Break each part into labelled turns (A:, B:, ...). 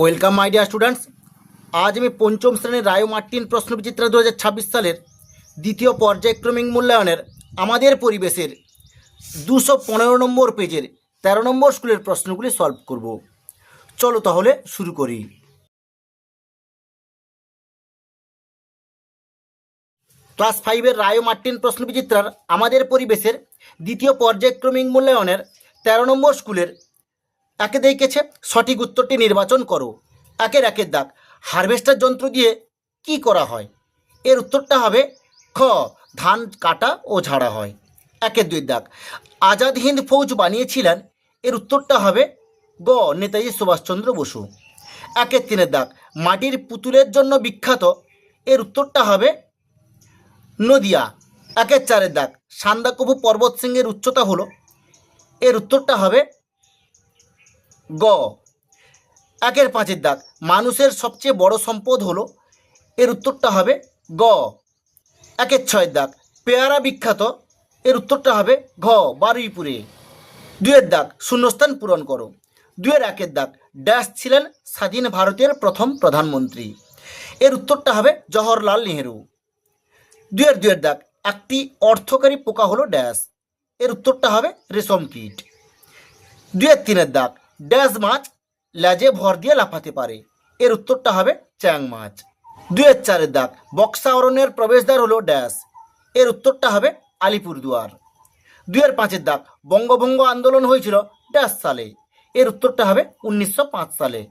A: Welcome my dear students. আজ আমি পঞ্চম শ্রেণীর রায় মার্টিন প্রশ্নবিচিত্রা 2026 সালের দ্বিতীয় পর্যায়ক্রমিক মূল্যায়নের আমাদের পরিবেশের 215 নম্বর পেজের 13 নম্বর স্কুলের প্রশ্নগুলি সলভ করব। চলো তাহলে শুরু করি। ক্লাস 5-এর রায় মার্টিন প্রশ্নবিচিত্রার আমাদের পরিবেশের দ্বিতীয় পর্যায়ক্রমিক মূল্যায়নের 13 নম্বর স্কুলের একে দেখেছে সঠিক উত্তরটি নির্বাচন করো। একের দাগ, হারভেস্টার যন্ত্র দিয়ে কি করা হয়? এর উত্তরটা হবে খ, ধান কাটা ও ঝাড়া হয়। একের দাগ, আজাদ হিন্দ ফৌজ বানিয়েছিলেন। এর উত্তরটা হবে গ, নেতাজি সুভাষচন্দ্র বসু। একের দাগ, মাটির পুতুলের জন্য বিখ্যাত। এর উত্তরটা হবে নদিয়া। একের দাগ, সান্দাকফু পর্বত শৃঙ্গের উচ্চতা হলো। এর উত্তরটা হবে গ। একের দাগ, মানুষের সবচেয়ে বড় সম্পদ হলো। এর উত্তরটা হবে গ। একের দাগ, পেয়ারা বিখ্যাত। এর উত্তরটা হবে ঘ, বারুইপুরে। দুয়ের দাগ, শূন্যস্থান পূরণ করো। একের দাগ, ড্যাশ ছিলেন স্বাধীন ভারতের প্রথম প্রধানমন্ত্রী। এর উত্তরটা হবে জওহরলাল নেহেরু। দুয়ের দাগ, একটি অর্থকারী পোকা হলো ড্যাশ। এর উত্তরটা হবে রেশম কীট। তিনের দাগ, ড্যাশ মাছ লেজে ভর দিয়ে লাফাতে পারে। এর উত্তরটা হবে চ্যাং মাছ। চারের দাগ, বক্সা অরণ্যের প্রবেশদ্বার হলো ড্যাশ। এর উত্তরটা হবে আলিপুরদুয়ার। পাঁচের দাগ, বঙ্গভঙ্গ আন্দোলন হয়েছিল ড্যাশ সালে। এর উত্তরটা হবে 1905 সালে।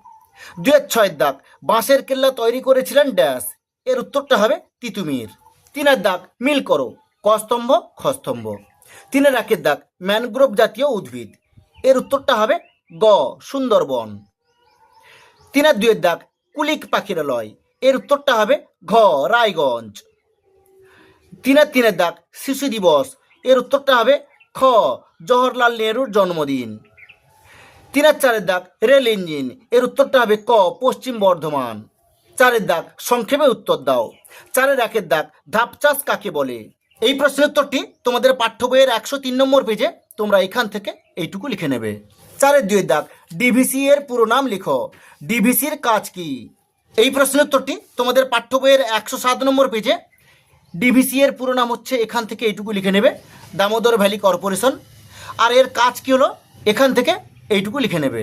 A: ছয়ের দাগ, বাঁশের কেল্লা তৈরি করেছিলেন ড্যাশ। এর উত্তরটা হবে তিতুমির। তিনের দাগ, মিল করো, ক স্তম্ভ খ স্তম্ভ। একের দাগ, ম্যানগ্রোভ জাতীয় উদ্ভিদ। এর উত্তরটা হবে গ, সুন্দরবন। দুয়ের দাগ, কুলিক পাখিরালয়। এর উত্তরটা হবে ঘ, রায়গঞ্জ। তিনের দাগ, শিশু দিবস। এর উত্তরটা হবে খ, জওহরলাল নেহরুর জন্মদিন। চারের দাগ, রেল ইঞ্জিন। এর উত্তরটা হবে ক, পশ্চিম বর্ধমান। চারের দাগ, সংক্ষেপে উত্তর দাও। একের দাগ, ধাপ চাষ কাকে বলে? এই প্রশ্নের উত্তরটি তোমাদের পাঠ্য বইয়ের 103 নম্বর পেজে তোমরা এখান থেকে এইটুকু লিখে নেবে। দুয়ের দাগ, ডিভিসি এর পুরো নাম লিখো। ডিভিসির কাজ কি? এই প্রশ্নের উত্তরটি তোমাদের পাঠ্য বইয়ের 107 নম্বর পেজে। ডিভিসি এর পুরো নাম হচ্ছে, এখান থেকে এইটুকু লিখে নেবে, দামোদর ভ্যালি কর্পোরেশন। আর এর কাজ কি হলো, এখান থেকে এইটুকু লিখে নেবে।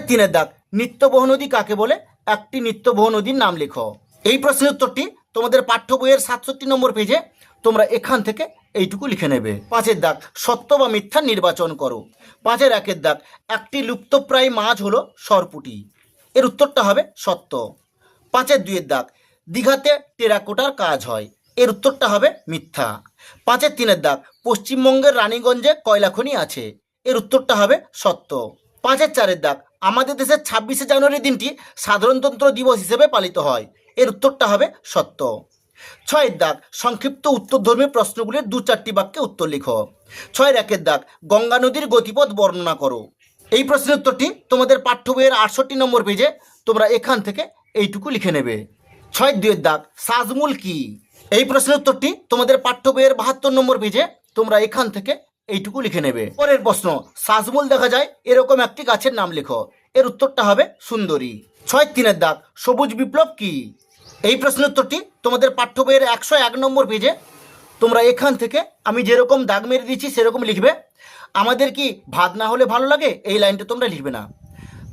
A: তিনের দাগ, নিত্যবহ নদী কাকে বলে? একটি নিত্যবহ নদীর নাম লেখো। এই প্রশ্নের উত্তরটি তোমাদের পাঠ্য বইয়ের 67 নম্বর পেজে তোমরা এখান থেকে এইটুকু লিখে নেবে। পাঁচের দাগ, সত্য বা মিথ্যা নির্বাচন করো। একের দাগ, একটি লুপ্তপ্রায় মাছ হলো সরপুঁটি। এর উত্তরটা হবে সত্য। দুয়ের দাগ, দীঘাতে টেরাকোটার কাজ হয়। এর উত্তরটা হবে মিথ্যা। তিনের দাগ, পশ্চিমবঙ্গের রানীগঞ্জে কয়লা খনি আছে। এর উত্তরটা হবে সত্য। চারের দাগ, আমাদের দেশের 26শে জানুয়ারি দিনটি সাধারণতন্ত্র দিবস হিসেবে পালিত হয়। এর উত্তরটা হবে সত্য। ছয়ের দাগ, সংক্ষিপ্ত উত্তরধর্মী প্রশ্নগুলির 2-4টি বাক্যে উত্তর লিখো। একের দাগ, গঙ্গা নদীর গতিপথ বর্ণনা করো। এই প্রশ্নের উত্তরটি তোমাদের পাঠ্য বইয়ের 68 নম্বর পেজে তোমরা এখান থেকে এইটুকু লিখে নেবে। দুয়ের দাগ, সাজমূল কি? এই প্রশ্নের উত্তরটি তোমাদের পাঠ্য বইয়ের 72 নম্বর পেজে তোমরা এখান থেকে এইটুকু লিখে নেবে। পরের প্রশ্ন, সাজমূল দেখা যায় এরকম একটি গাছের নাম লেখো। এর উত্তরটা হবে সুন্দরী। তিনের দাগ, সবুজ বিপ্লব কি? এই প্রশ্নের উত্তরটি তোমাদের পাঠ্য বইয়ের 101 নম্বর পেজে তোমরা এখান থেকে আমি যেরকম দাগ মেরে দিচ্ছি সেরকম লিখবে। আমাদের কি ভাত না হলে ভালো লাগে, এই লাইনটা তোমরা লিখবে না।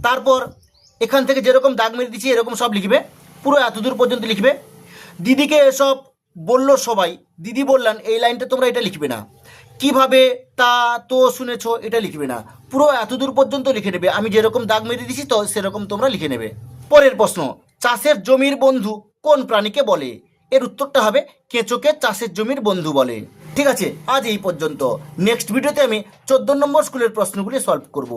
A: তারপর এখান থেকে যেরকম দাগ মেরে দিচ্ছি এরকম সব লিখবে, পুরো এতদূর পর্যন্ত লিখবে। দিদিকে এসব বলল সবাই, দিদি বললেন, এই লাইনটা তোমরা এটা লিখবে না। কিভাবে, তা, তো, শুনেছ, এটা লিখবে না। পুরো এতদূর পর্যন্ত লিখে নেবে, আমি যেরকম দাগ মেরে দিচ্ছি তো সেরকম তোমরা লিখে নেবে। পরের প্রশ্ন, চাষের জমির বন্ধু কোন প্রাণীকে বলে? এর উত্তরটা হবে কেঁচোকে চাষের জমির বন্ধু বলে। ঠিক আছে, আজ এই পর্যন্ত। নেক্সট ভিডিওতে আমি 14 নম্বর স্কুলের প্রশ্নগুলি সলভ করব।